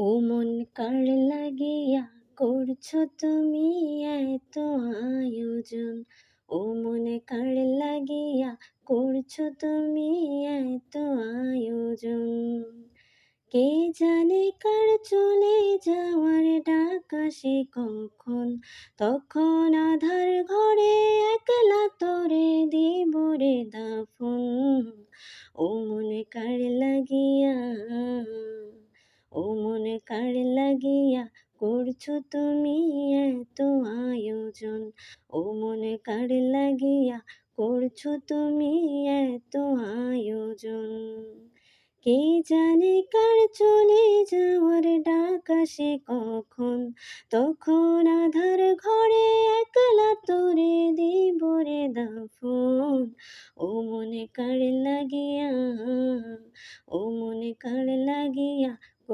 ও মন কার লাগিয়া করছো তুমি এত আয়োজন? ও মন কার লাগিয়া করছো তুমি এত আয়োজন? কে জানে কার চলে যাওয়ার ডাক আসে কখন? তখন আধার ঘরে একলা তোরে দিব রে দাফন। ও মন কার লাগিয়া, ও মন কার লাগিয়া করছো তুমি এত আয়োজন? ও মন কার লাগিয়া করছো তুমি এত আয়োজন? কে জানে কার চলে যাওয়ার ডাক আসে কখন? তখন আধার ঘরে একলা তোরে দিব রে দাফন। ও মনে কার লাগিয়া, ও মনে কার লাগিয়া